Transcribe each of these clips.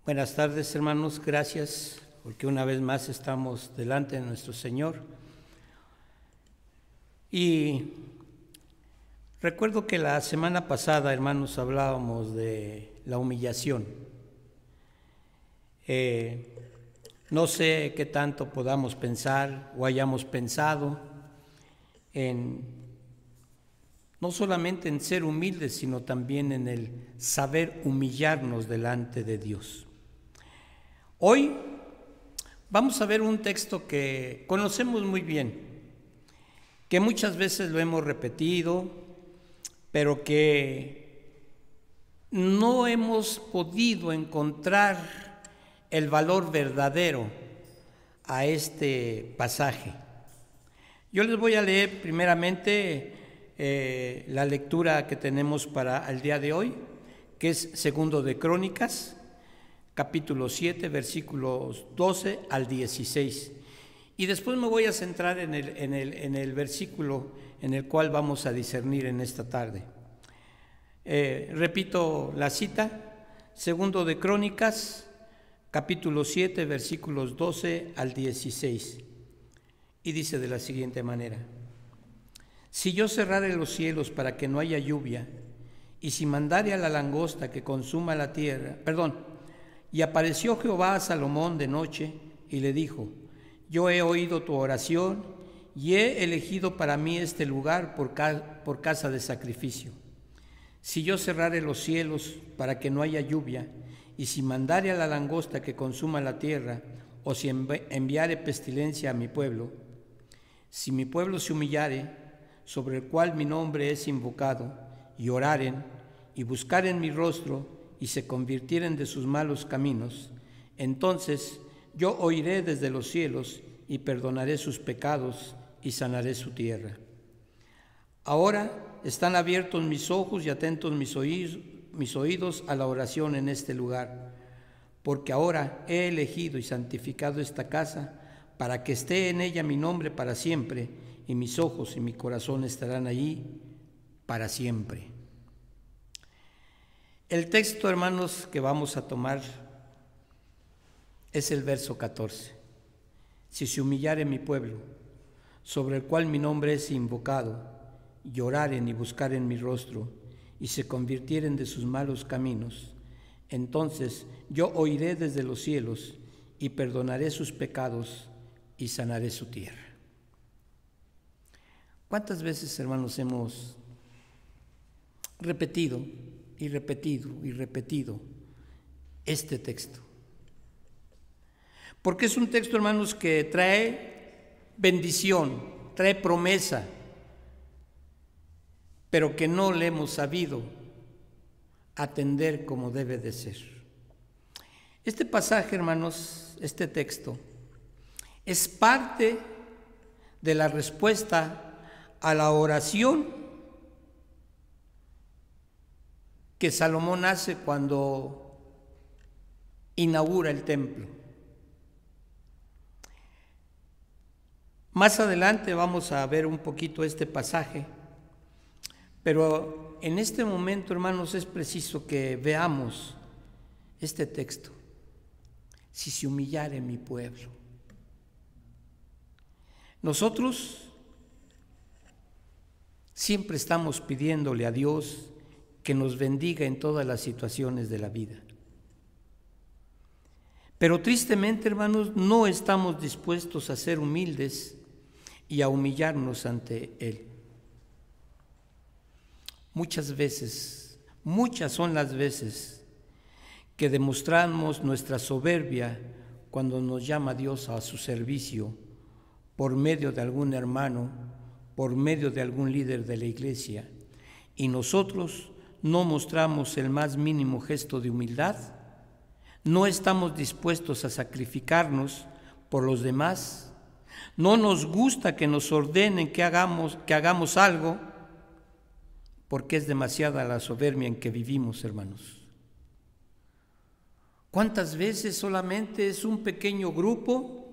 Buenas tardes, hermanos, gracias porque una vez más estamos delante de nuestro Señor. Y recuerdo que la semana pasada, hermanos, hablábamos de la humillación. No sé qué tanto podamos pensar o hayamos pensado no solamente en ser humildes, sino también en el saber humillarnos delante de Dios. Hoy vamos a ver un texto que conocemos muy bien, que muchas veces lo hemos repetido, pero que no hemos podido encontrar el valor verdadero a este pasaje. Yo les voy a leer primeramente la lectura que tenemos para el día de hoy, que es segundo de Crónicas, capítulo 7, versículos 12 al 16. Y después me voy a centrar en el versículo en el cual vamos a discernir en esta tarde. Repito la cita, segundo de Crónicas, capítulo 7, versículos 12 al 16. Y dice de la siguiente manera: si yo cerrare los cielos para que no haya lluvia, y si mandare a la langosta que consuma la tierra, y apareció Jehová a Salomón de noche y le dijo: yo he oído tu oración y he elegido para mí este lugar por casa de sacrificio. Si yo cerrare los cielos para que no haya lluvia, y si mandare a la langosta que consuma la tierra, o si enviare pestilencia a mi pueblo, si mi pueblo se humillare, sobre el cual mi nombre es invocado, y oraren, y buscaren mi rostro, y se convirtieren de sus malos caminos, entonces yo oiré desde los cielos, y perdonaré sus pecados, y sanaré su tierra. Ahora están abiertos mis ojos y atentos mis oídos a la oración en este lugar, porque ahora he elegido y santificado esta casa, para que esté en ella mi nombre para siempre, y mis ojos y mi corazón estarán allí para siempre. El texto, hermanos, que vamos a tomar es el verso 14. Si se humillare mi pueblo, sobre el cual mi nombre es invocado, y oraren y buscaren mi rostro, y se convirtieren de sus malos caminos, entonces yo oiré desde los cielos, y perdonaré sus pecados, y sanaré su tierra. ¿Cuántas veces, hermanos, hemos repetido y repetido y repetido este texto? Porque es un texto, hermanos, que trae bendición, trae promesa, pero que no le hemos sabido atender como debe de ser. Este pasaje, hermanos, este texto, es parte de la respuesta a la oración que Salomón hace cuando inaugura el templo. Más adelante vamos a ver un poquito este pasaje, pero en este momento, hermanos, es preciso que veamos este texto. Si se humillare mi pueblo. Nosotros siempre estamos pidiéndole a Dios que nos bendiga en todas las situaciones de la vida. Pero tristemente, hermanos, no estamos dispuestos a ser humildes y a humillarnos ante Él. Muchas son las veces que demostramos nuestra soberbia cuando nos llama Dios a su servicio por medio de algún hermano, por medio de algún líder de la iglesia, y nosotros no mostramos el más mínimo gesto de humildad, no estamos dispuestos a sacrificarnos por los demás, no nos gusta que nos ordenen que hagamos algo, porque es demasiada la soberbia en que vivimos, hermanos. ¿Cuántas veces solamente es un pequeño grupo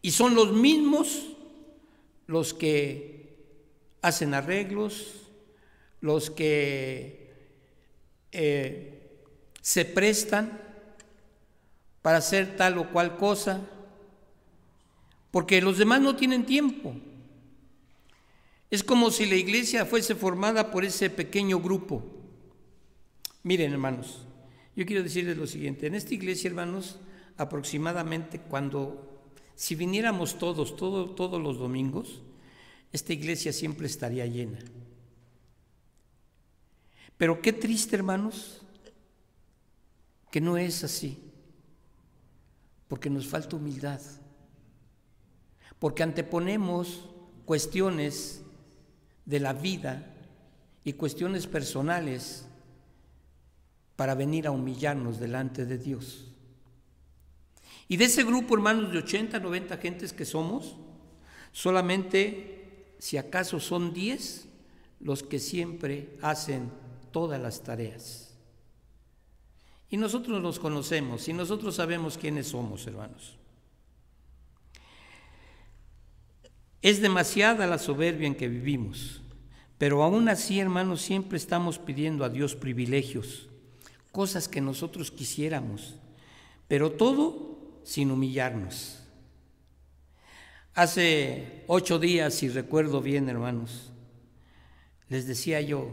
y son los mismos los que hacen arreglos, los que se prestan para hacer tal o cual cosa, porque los demás no tienen tiempo. Es como si la iglesia fuese formada por ese pequeño grupo. Miren, hermanos, yo quiero decirles lo siguiente. En esta iglesia, hermanos, aproximadamente si viniéramos todos los domingos, esta iglesia siempre estaría llena. Pero qué triste, hermanos, que no es así, porque nos falta humildad, porque anteponemos cuestiones de la vida y cuestiones personales para venir a humillarnos delante de Dios. Y de ese grupo, hermanos, de 80, 90 gentes que somos, solamente, si acaso son 10 los que siempre hacen todas las tareas. Y nosotros nos conocemos y nosotros sabemos quiénes somos, hermanos. Es demasiada la soberbia en que vivimos, pero aún así, hermanos, siempre estamos pidiendo a Dios privilegios, cosas que nosotros quisiéramos, pero todo sin humillarnos. Hace 8 días, si recuerdo bien, hermanos, les decía yo,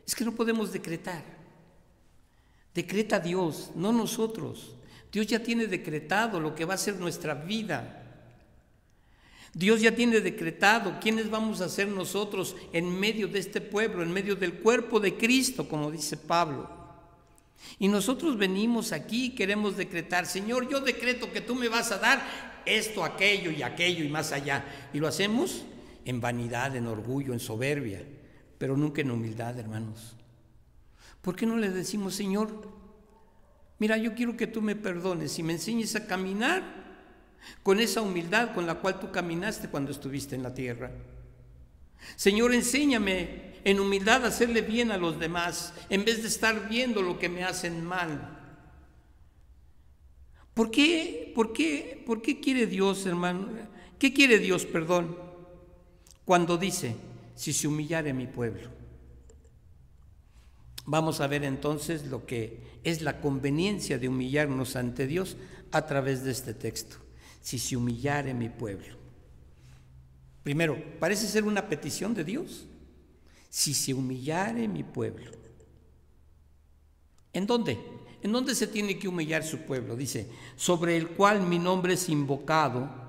es que no podemos decretar. Decreta Dios, no nosotros. Dios ya tiene decretado lo que va a ser nuestra vida. Dios ya tiene decretado quiénes vamos a ser nosotros en medio de este pueblo, en medio del cuerpo de Cristo, como dice Pablo. Y nosotros venimos aquí y queremos decretar, Señor, yo decreto que tú me vas a dar esto, aquello y más allá. Y lo hacemos en vanidad, en orgullo, en soberbia, pero nunca en humildad, hermanos. ¿Por qué no le decimos, Señor, mira, yo quiero que tú me perdones y me enseñes a caminar con esa humildad con la cual tú caminaste cuando estuviste en la tierra? Señor, enséñame en humildad a hacerle bien a los demás en vez de estar viendo lo que me hacen mal. ¿Por qué quiere Dios, hermano? ¿Qué quiere Dios, perdón, cuando dice, si se humillare mi pueblo? Vamos a ver entonces lo que es la conveniencia de humillarnos ante Dios a través de este texto. Si se humillare mi pueblo. Primero, parece ser una petición de Dios. Si se humillare mi pueblo. ¿En dónde? ¿En dónde se tiene que humillar su pueblo? Dice, sobre el cual mi nombre es invocado.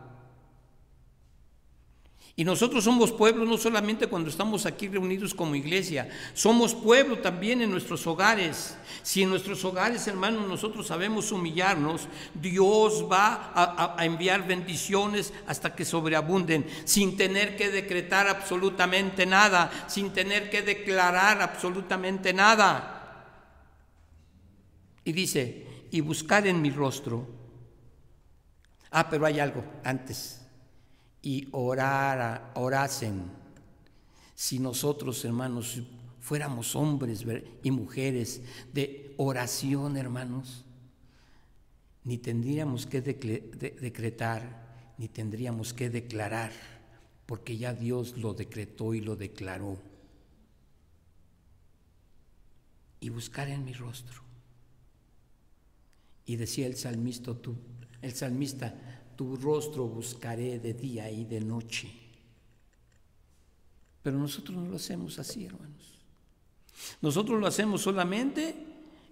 Y nosotros somos pueblo no solamente cuando estamos aquí reunidos como iglesia, somos pueblo también en nuestros hogares. Si en nuestros hogares, hermanos, nosotros sabemos humillarnos, Dios va a enviar bendiciones hasta que sobreabunden, sin tener que decretar absolutamente nada, sin tener que declarar absolutamente nada. Y dice, y buscar en mi rostro. Pero hay algo antes. Y orasen. Si nosotros, hermanos, fuéramos hombres y mujeres de oración, hermanos, ni tendríamos que decretar, ni tendríamos que declarar, porque ya Dios lo decretó y lo declaró. Y buscar en mi rostro. Y decía el salmista, tu rostro buscaré de día y de noche. Pero nosotros no lo hacemos así, hermanos. Nosotros lo hacemos solamente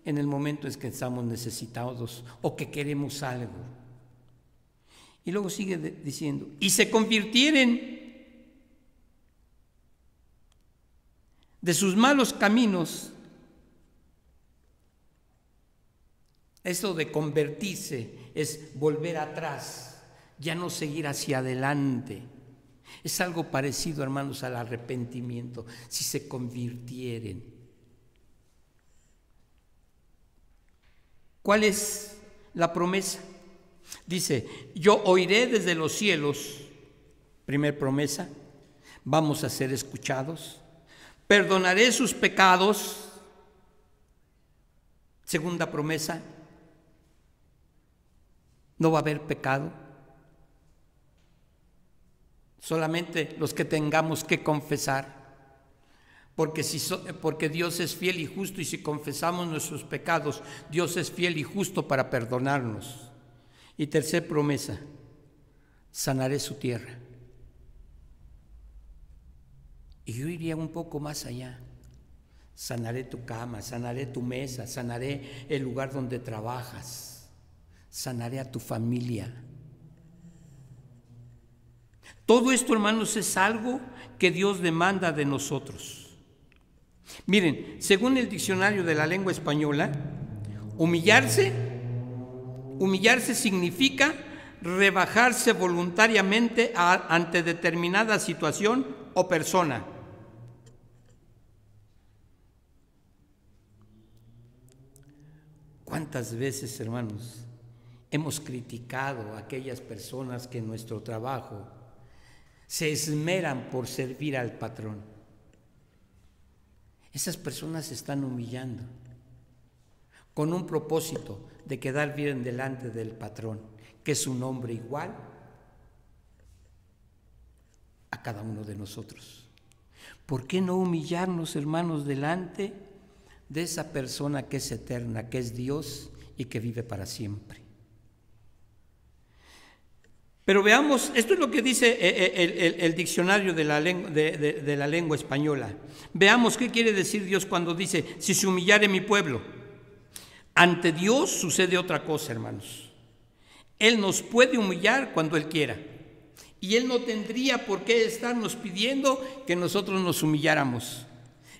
en el momento en que estamos necesitados o que queremos algo. Y luego sigue diciendo, y se convirtieren de sus malos caminos. Esto de convertirse es volver atrás, ya no seguir hacia adelante. Es algo parecido, hermanos, al arrepentimiento, si se convirtieren. ¿Cuál es la promesa? Dice, yo oiré desde los cielos, primer promesa, vamos a ser escuchados, perdonaré sus pecados, segunda promesa, no va a haber pecado, solamente los que tengamos que confesar, porque Dios es fiel y justo, y si confesamos nuestros pecados, Dios es fiel y justo para perdonarnos. Y tercer promesa, sanaré su tierra. Y yo iría un poco más allá. Sanaré tu cama, sanaré tu mesa, sanaré el lugar donde trabajas, sanaré a tu familia. Todo esto, hermanos, es algo que Dios demanda de nosotros. Miren, según el diccionario de la lengua española, humillarse significa rebajarse voluntariamente ante determinada situación o persona. ¿Cuántas veces, hermanos, hemos criticado a aquellas personas que en nuestro trabajo se esmeran por servir al patrón? Esas personas se están humillando con un propósito de quedar bien delante del patrón, que es un hombre igual a cada uno de nosotros. ¿Por qué no humillarnos, hermanos, delante de esa persona que es eterna, que es Dios y que vive para siempre? Pero veamos, esto es lo que dice el diccionario de la lengua española. Veamos qué quiere decir Dios cuando dice, si se humillare mi pueblo. Ante Dios sucede otra cosa, hermanos. Él nos puede humillar cuando Él quiera. Y Él no tendría por qué estarnos pidiendo que nosotros nos humilláramos.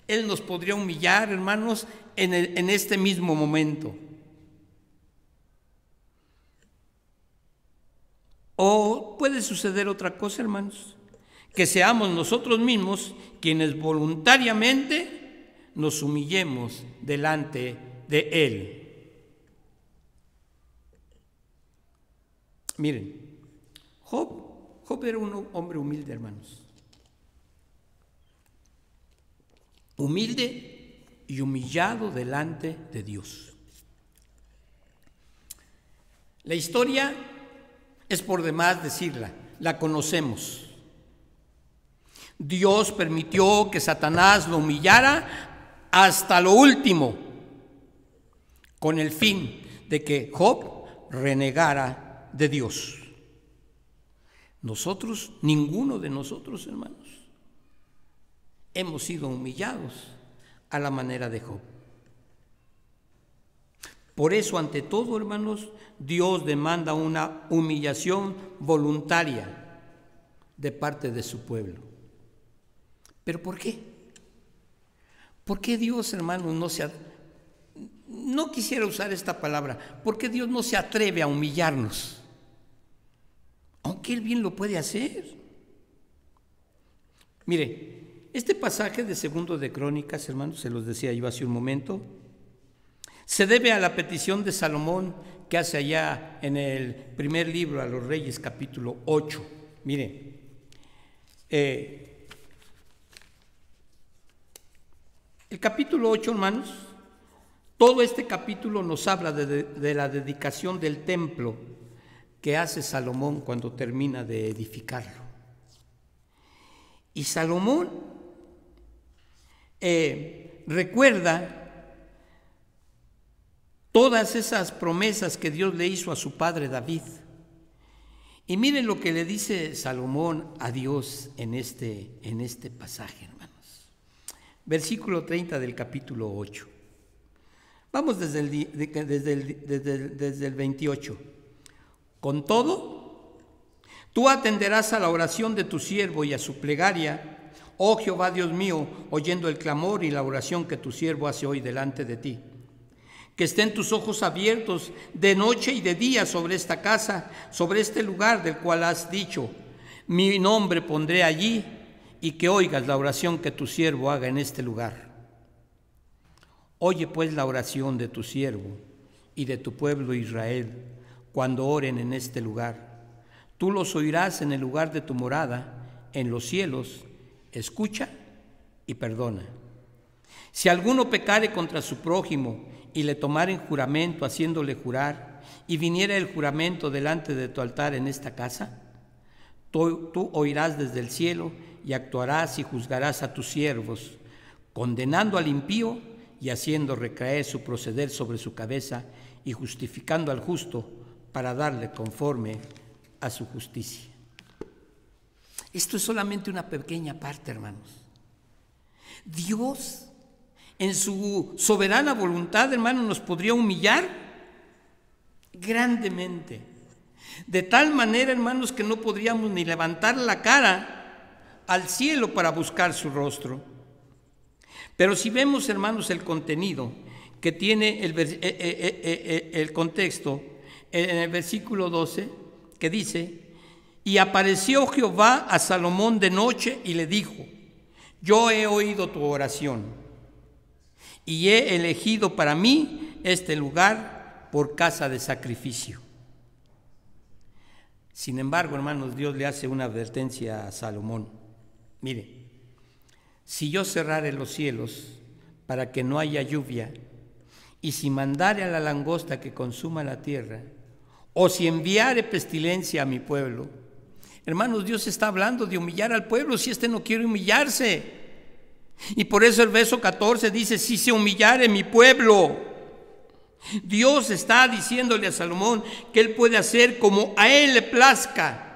Él nos podría humillar, hermanos, en este mismo momento. O puede suceder otra cosa, hermanos, que seamos nosotros mismos quienes voluntariamente nos humillemos delante de Él. Miren, Job era un hombre humilde, hermanos. Humilde y humillado delante de Dios. La historia es por demás decirla, la conocemos. Dios permitió que Satanás lo humillara hasta lo último, con el fin de que Job renegara de Dios. Nosotros, ninguno de nosotros, hermanos, hemos sido humillados a la manera de Job. Por eso, ante todo, hermanos, Dios demanda una humillación voluntaria de parte de su pueblo. ¿Pero por qué? ¿Por qué Dios, hermanos, no quisiera usar esta palabra? ¿Por qué Dios no se atreve a humillarnos? Aunque Él bien lo puede hacer. Mire, este pasaje de 2 de Crónicas, hermanos, se los decía yo hace un momento, se debe a la petición de Salomón que hace allá en el primer libro a los Reyes, capítulo 8. Mire, el capítulo 8, hermanos, todo este capítulo nos habla de la dedicación del templo que hace Salomón cuando termina de edificarlo. Y Salomón recuerda todas esas promesas que Dios le hizo a su padre David. Y miren lo que le dice Salomón a Dios en este pasaje, hermanos. Versículo 30 del capítulo 8. Vamos desde el 28. Con todo, tú atenderás a la oración de tu siervo y a su plegaria, oh Jehová Dios mío, oyendo el clamor y la oración que tu siervo hace hoy delante de ti. Que estén tus ojos abiertos de noche y de día sobre esta casa, sobre este lugar del cual has dicho, mi nombre pondré allí, y que oigas la oración que tu siervo haga en este lugar. Oye pues la oración de tu siervo y de tu pueblo Israel, cuando oren en este lugar. Tú los oirás en el lugar de tu morada, en los cielos. Escucha y perdona. Si alguno pecare contra su prójimo y le tomaren juramento haciéndole jurar, y viniera el juramento delante de tu altar en esta casa, tú oirás desde el cielo y actuarás y juzgarás a tus siervos, condenando al impío y haciendo recaer su proceder sobre su cabeza y justificando al justo para darle conforme a su justicia. Esto es solamente una pequeña parte, hermanos. Dios, en su soberana voluntad, hermanos, nos podría humillar grandemente. De tal manera, hermanos, que no podríamos ni levantar la cara al cielo para buscar su rostro. Pero si vemos, hermanos, el contenido que tiene el contexto en el versículo 12, que dice: y apareció Jehová a Salomón de noche y le dijo: yo he oído tu oración y he elegido para mí este lugar por casa de sacrificio. Sin embargo, hermanos, Dios le hace una advertencia a Salomón. Mire, si yo cerrare los cielos para que no haya lluvia, y si mandare a la langosta que consuma la tierra, o si enviare pestilencia a mi pueblo. Hermanos, Dios está hablando de humillar al pueblo si éste no quiere humillarse. Y por eso el verso 14 dice: si se humillare mi pueblo. Dios está diciéndole a Salomón que él puede hacer como a él le plazca.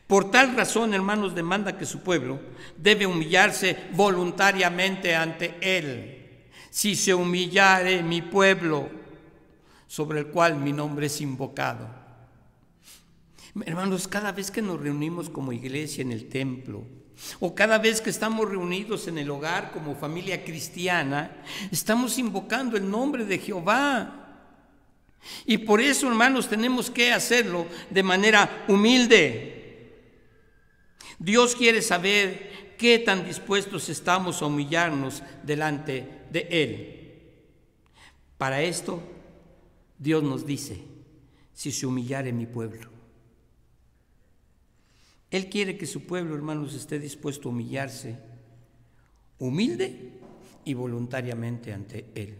Por tal razón, hermanos, demanda que su pueblo debe humillarse voluntariamente ante él. Si se humillare mi pueblo, sobre el cual mi nombre es invocado. Hermanos, cada vez que nos reunimos como iglesia en el templo, o cada vez que estamos reunidos en el hogar como familia cristiana, estamos invocando el nombre de Jehová. Y por eso, hermanos, tenemos que hacerlo de manera humilde. Dios quiere saber qué tan dispuestos estamos a humillarnos delante de Él. Para esto, Dios nos dice: si se humillare mi pueblo. Él quiere que su pueblo, hermanos, esté dispuesto a humillarse, humilde y voluntariamente ante Él.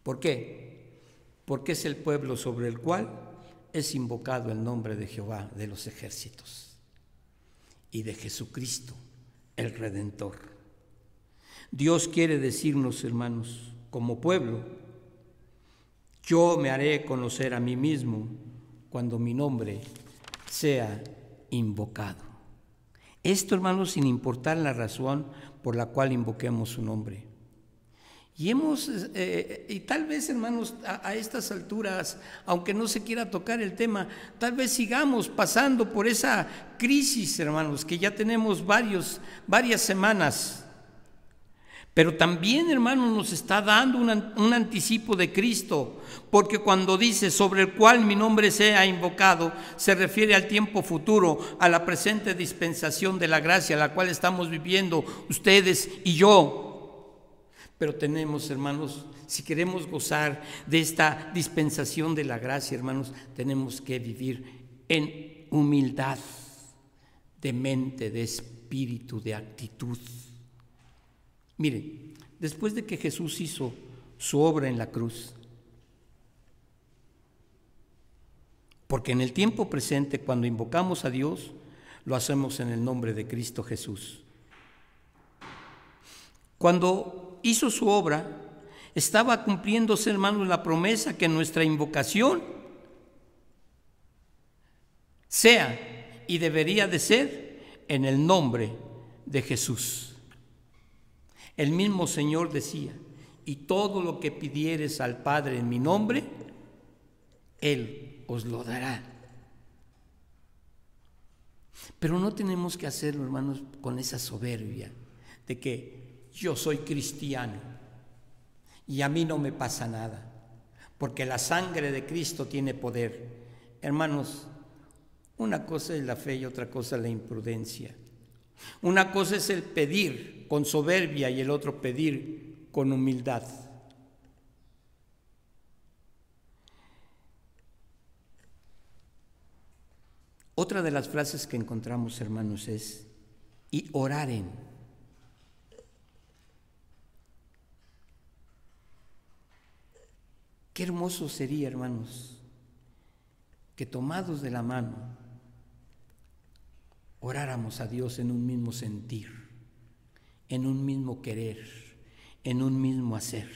¿Por qué? Porque es el pueblo sobre el cual es invocado el nombre de Jehová de los ejércitos y de Jesucristo, el Redentor. Dios quiere decirnos, hermanos, como pueblo: yo me haré conocer a mí mismo cuando mi nombre sea invocado. Esto, hermanos, sin importar la razón por la cual invoquemos su nombre. Y tal vez, hermanos, a estas alturas, aunque no se quiera tocar el tema, tal vez sigamos pasando por esa crisis, hermanos, que ya tenemos varias semanas. Pero también, hermanos, nos está dando un anticipo de Cristo, porque cuando dice sobre el cual mi nombre sea invocado, se refiere al tiempo futuro, a la presente dispensación de la gracia, la cual estamos viviendo ustedes y yo. Pero tenemos, hermanos, si queremos gozar de esta dispensación de la gracia, hermanos, tenemos que vivir en humildad de mente, de espíritu, de actitud. Miren, después de que Jesús hizo su obra en la cruz, porque en el tiempo presente, cuando invocamos a Dios, lo hacemos en el nombre de Cristo Jesús. Cuando hizo su obra, estaba cumpliéndose, hermanos, la promesa que nuestra invocación sea y debería de ser en el nombre de Jesús. El mismo Señor decía: y todo lo que pidieres al Padre en mi nombre, Él os lo dará. Pero no tenemos que hacerlo, hermanos, con esa soberbia de que yo soy cristiano y a mí no me pasa nada, porque la sangre de Cristo tiene poder. Hermanos, una cosa es la fe y otra cosa la imprudencia. Una cosa es el pedir con soberbia y el otro pedir con humildad. Otra de las frases que encontramos, hermanos, es: y oraren. Qué hermoso sería, hermanos, que tomados de la mano oráramos a Dios en un mismo sentir, en un mismo querer, en un mismo hacer.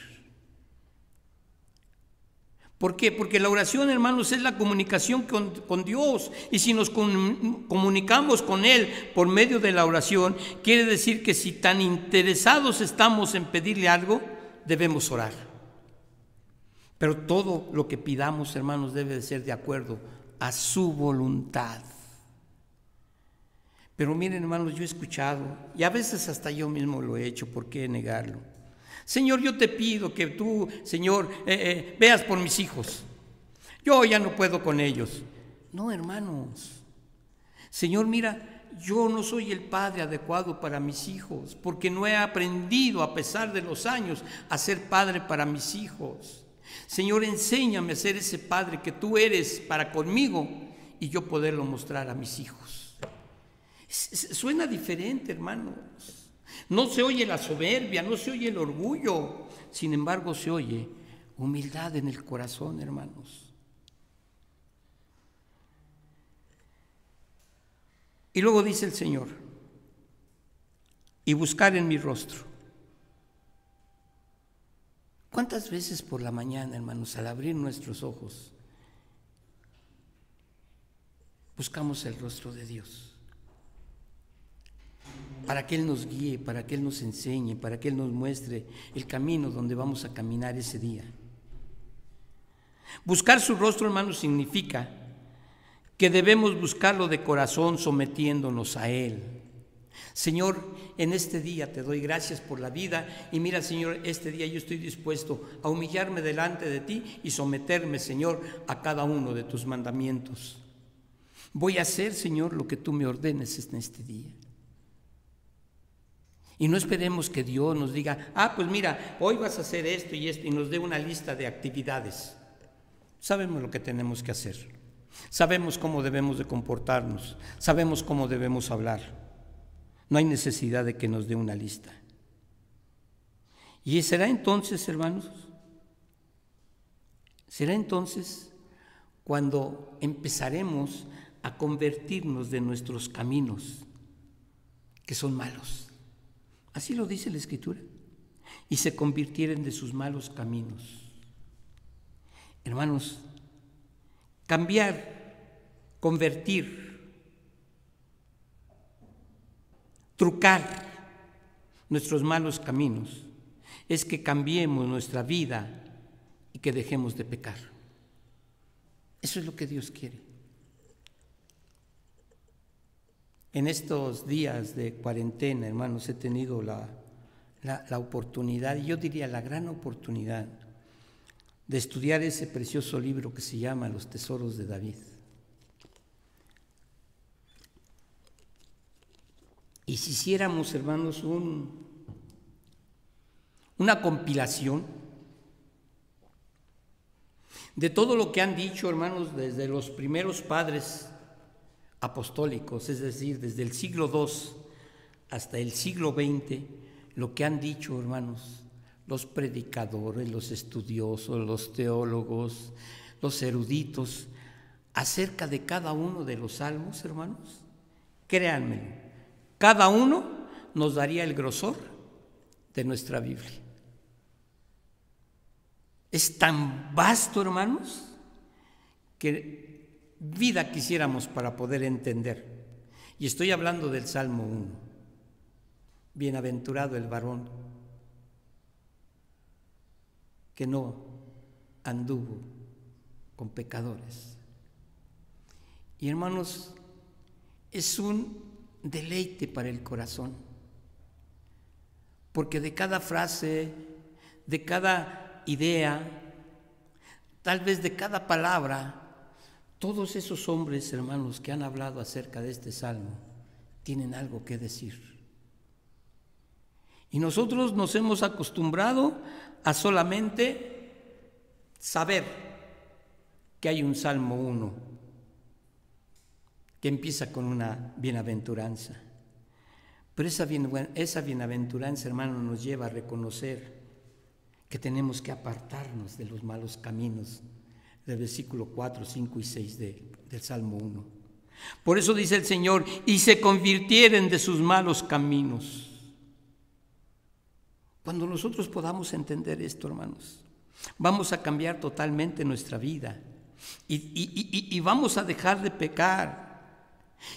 ¿Por qué? Porque la oración, hermanos, es la comunicación con Dios. Y si nos comunicamos con Él por medio de la oración, quiere decir que si tan interesados estamos en pedirle algo, debemos orar. Pero todo lo que pidamos, hermanos, debe de ser de acuerdo a su voluntad. Pero miren, hermanos, yo he escuchado, y a veces hasta yo mismo lo he hecho, ¿por qué negarlo? Señor, yo te pido que tú, Señor, veas por mis hijos. Yo ya no puedo con ellos. No, hermanos. Señor, mira, yo no soy el padre adecuado para mis hijos, porque no he aprendido, a pesar de los años, a ser padre para mis hijos. Señor, enséñame a ser ese padre que tú eres para conmigo y yo poderlo mostrar a mis hijos. Suena diferente, hermanos. No se oye la soberbia, no se oye el orgullo, sin embargo se oye humildad en el corazón, hermanos. Y luego dice el Señor, y buscar en mi rostro. ¿Cuántas veces por la mañana, hermanos, al abrir nuestros ojos, buscamos el rostro de Dios? Para que Él nos guíe, para que Él nos enseñe, para que Él nos muestre el camino donde vamos a caminar ese día. Buscar su rostro, hermanos, significa que debemos buscarlo de corazón, sometiéndonos a Él. Señor, en este día te doy gracias por la vida y mira, Señor, este día yo estoy dispuesto a humillarme delante de ti y someterme, Señor, a cada uno de tus mandamientos. Voy a hacer, Señor, lo que tú me ordenes en este día. Y no esperemos que Dios nos diga, pues mira, hoy vas a hacer esto y nos dé una lista de actividades. Sabemos lo que tenemos que hacer. Sabemos cómo debemos de comportarnos. Sabemos cómo debemos hablar. No hay necesidad de que nos dé una lista. Y será entonces, hermanos, será entonces cuando empezaremos a convertirnos de nuestros caminos, que son malos. Así lo dice la Escritura. Y se convirtieren de sus malos caminos. Hermanos, cambiar, convertir, trucar nuestros malos caminos es que cambiemos nuestra vida y que dejemos de pecar. Eso es lo que Dios quiere. En estos días de cuarentena, hermanos, he tenido la oportunidad, y yo diría la gran oportunidad, de estudiar ese precioso libro que se llama Los Tesoros de David. Y si hiciéramos, hermanos, una compilación de todo lo que han dicho, hermanos, desde los primeros padres apostólicos, es decir, desde el siglo II hasta el siglo XX, lo que han dicho, hermanos, los predicadores, los estudiosos, los teólogos, los eruditos, acerca de cada uno de los salmos, hermanos, créanme, cada uno nos daría el grosor de nuestra Biblia. Es tan vasto, hermanos, que vida quisiéramos para poder entender. Y estoy hablando del Salmo 1. Bienaventurado el varón que no anduvo con pecadores. Y hermanos, es un deleite para el corazón, porque de cada frase, de cada idea, tal vez de cada palabra, todos esos hombres, hermanos, que han hablado acerca de este salmo, tienen algo que decir. Y nosotros nos hemos acostumbrado a solamente saber que hay un Salmo 1 que empieza con una bienaventuranza. Pero esa bienaventuranza, hermano, nos lleva a reconocer que tenemos que apartarnos de los malos caminos, del versículo 4, 5 y 6 del Salmo 1. Por eso dice el Señor, y se convirtieren de sus malos caminos. Cuando nosotros podamos entender esto, hermanos, Vamos a cambiar totalmente nuestra vida y vamos a dejar de pecar.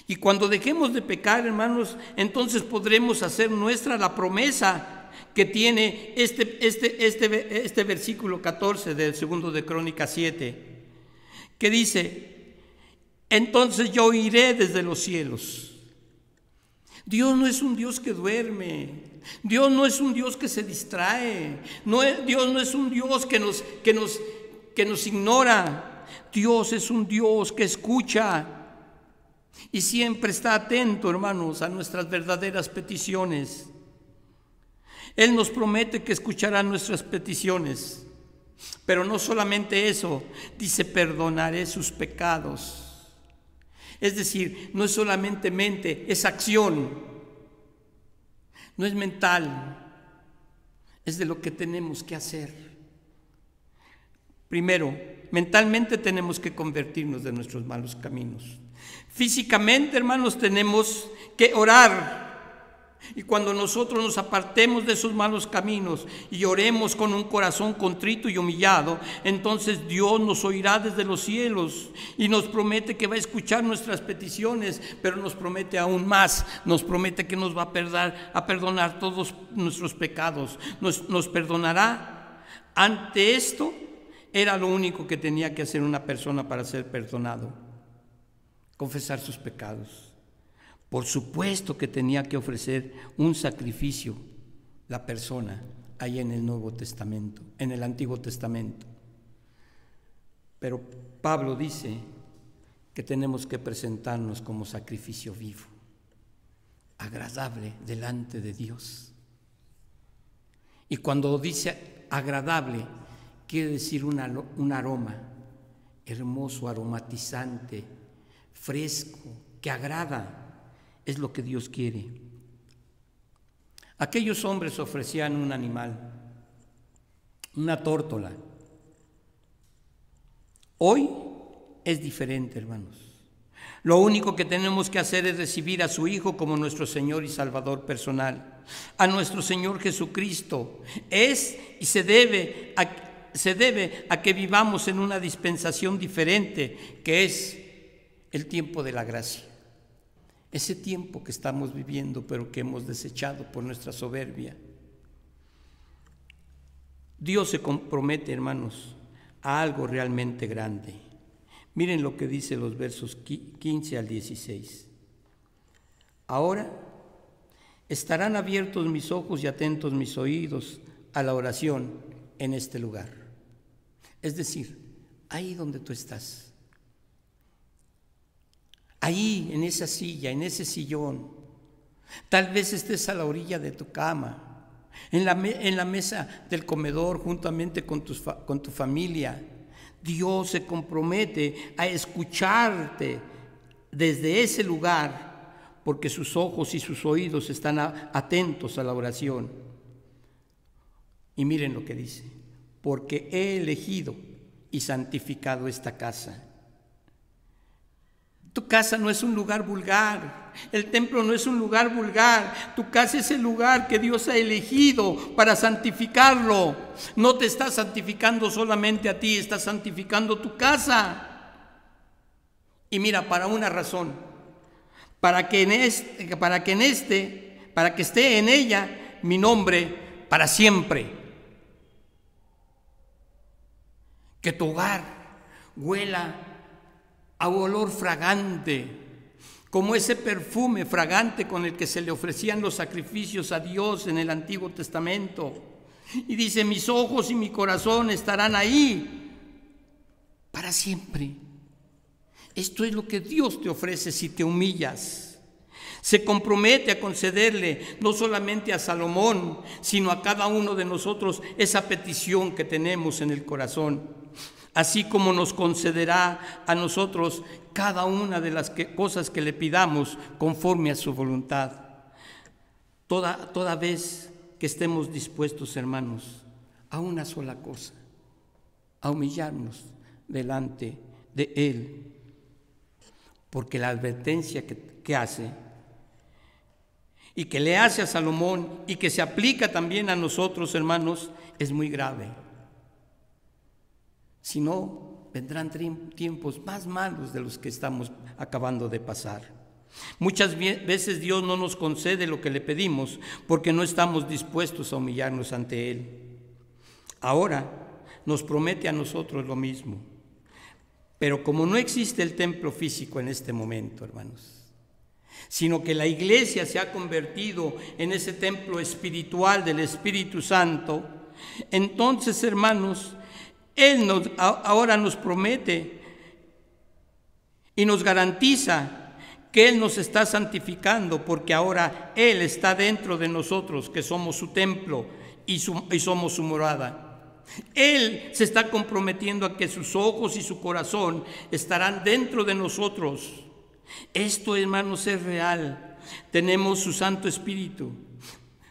Y cuando dejemos de pecar, hermanos, entonces podremos hacer nuestra la promesa que tiene este versículo 14 del 2 de Crónicas 7, que dice: entonces yo iré desde los cielos. Dios no es un Dios que duerme. Dios no es un Dios que se distrae. Dios no es un Dios que nos ignora. Dios es un Dios que escucha y siempre está atento, hermanos, a nuestras verdaderas peticiones. Él nos promete que escuchará nuestras peticiones, pero no solamente eso, dice: perdonaré sus pecados. Es decir, no es solamente mente, es acción, no es mental, es de lo que tenemos que hacer. Primero, mentalmente tenemos que convertirnos de nuestros malos caminos. Físicamente, hermanos, tenemos que orar. Y cuando nosotros nos apartemos de esos malos caminos y oremos con un corazón contrito y humillado, entonces Dios nos oirá desde los cielos y nos promete que va a escuchar nuestras peticiones, pero nos promete aún más, nos promete que nos va a perdonar todos nuestros pecados, nos perdonará. Ante esto era lo único que tenía que hacer una persona para ser perdonado: confesar sus pecados. Por supuesto que tenía que ofrecer un sacrificio la persona ahí en el Nuevo Testamento, en el Antiguo Testamento. Pero Pablo dice que tenemos que presentarnos como sacrificio vivo, agradable delante de Dios. Y cuando dice agradable, quiere decir un aroma hermoso, aromatizante, fresco, que agrada. Es lo que Dios quiere. Aquellos hombres ofrecían un animal, una tórtola. Hoy es diferente, hermanos. Lo único que tenemos que hacer es recibir a su Hijo como nuestro Señor y Salvador personal, a nuestro Señor Jesucristo. Es y se debe a que vivamos en una dispensación diferente, que es el tiempo de la gracia. Ese tiempo que estamos viviendo, pero que hemos desechado por nuestra soberbia. Dios se compromete, hermanos, a algo realmente grande. Miren lo que dice los versos 15 al 16. Ahora estarán abiertos mis ojos y atentos mis oídos a la oración en este lugar. Es decir, ahí donde tú estás. Ahí, en esa silla, en ese sillón. Tal vez estés a la orilla de tu cama, en la mesa del comedor, juntamente con tu familia. Dios se compromete a escucharte desde ese lugar, porque sus ojos y sus oídos están atentos a la oración. Y miren lo que dice: porque he elegido y santificado esta casa. Tu casa no es un lugar vulgar, el templo no es un lugar vulgar, tu casa es el lugar que Dios ha elegido para santificarlo. No te está santificando solamente a ti, está santificando tu casa. Y mira, para una razón, para que esté en ella mi nombre para siempre. Que tu hogar huela a olor fragante, como ese perfume fragante con el que se le ofrecían los sacrificios a Dios en el Antiguo Testamento. Y dice: mis ojos y mi corazón estarán ahí para siempre. Esto es lo que Dios te ofrece si te humillas. Se compromete a concederle no solamente a Salomón, sino a cada uno de nosotros esa petición que tenemos en el corazón. Así como nos concederá a nosotros cada una de las cosas que le pidamos conforme a su voluntad. Toda vez que estemos dispuestos, hermanos, a una sola cosa: a humillarnos delante de Él. Porque la advertencia que hace y que le hace a Salomón y que se aplica también a nosotros, hermanos, es muy grave. Si no, vendrán tiempos más malos de los que estamos acabando de pasar. Muchas veces Dios no nos concede lo que le pedimos porque no estamos dispuestos a humillarnos ante Él. Ahora nos promete a nosotros lo mismo. Pero como no existe el templo físico en este momento, hermanos, sino que la iglesia se ha convertido en ese templo espiritual del Espíritu Santo, entonces, hermanos, Él ahora nos promete y nos garantiza que Él nos está santificando, porque ahora Él está dentro de nosotros, que somos su templo y somos su morada. Él se está comprometiendo a que sus ojos y su corazón estarán dentro de nosotros. Esto, hermanos, es real. Tenemos su Santo Espíritu.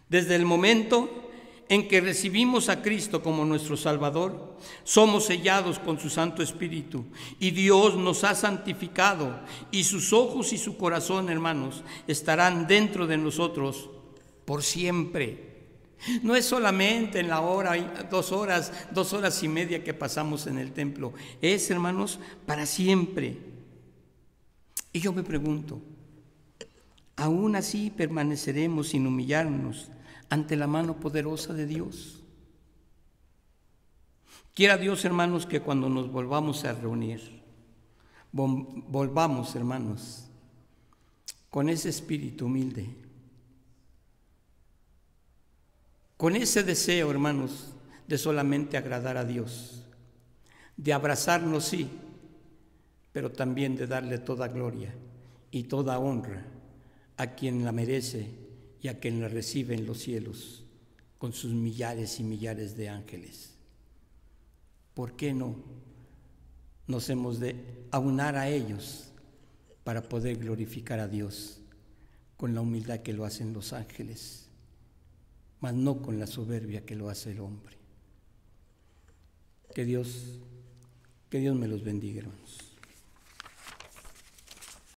Desde el momento en que recibimos a Cristo como nuestro Salvador, somos sellados con su Santo Espíritu y Dios nos ha santificado, y sus ojos y su corazón, hermanos, estarán dentro de nosotros por siempre. No es solamente en la hora, 2 horas y media que pasamos en el templo, es, hermanos, para siempre. Y yo me pregunto, ¿aún así permaneceremos sin humillarnos ante la mano poderosa de Dios? Quiera Dios, hermanos, que cuando nos volvamos a reunir, volvamos, hermanos, con ese espíritu humilde, con ese deseo, hermanos, de solamente agradar a Dios, de abrazarnos, sí, pero también de darle toda gloria y toda honra a quien la merece y a quien la recibe en los cielos con sus millares y millares de ángeles. ¿Por qué no nos hemos de aunar a ellos para poder glorificar a Dios con la humildad que lo hacen los ángeles, mas no con la soberbia que lo hace el hombre? Que Dios me los bendiga, hermanos.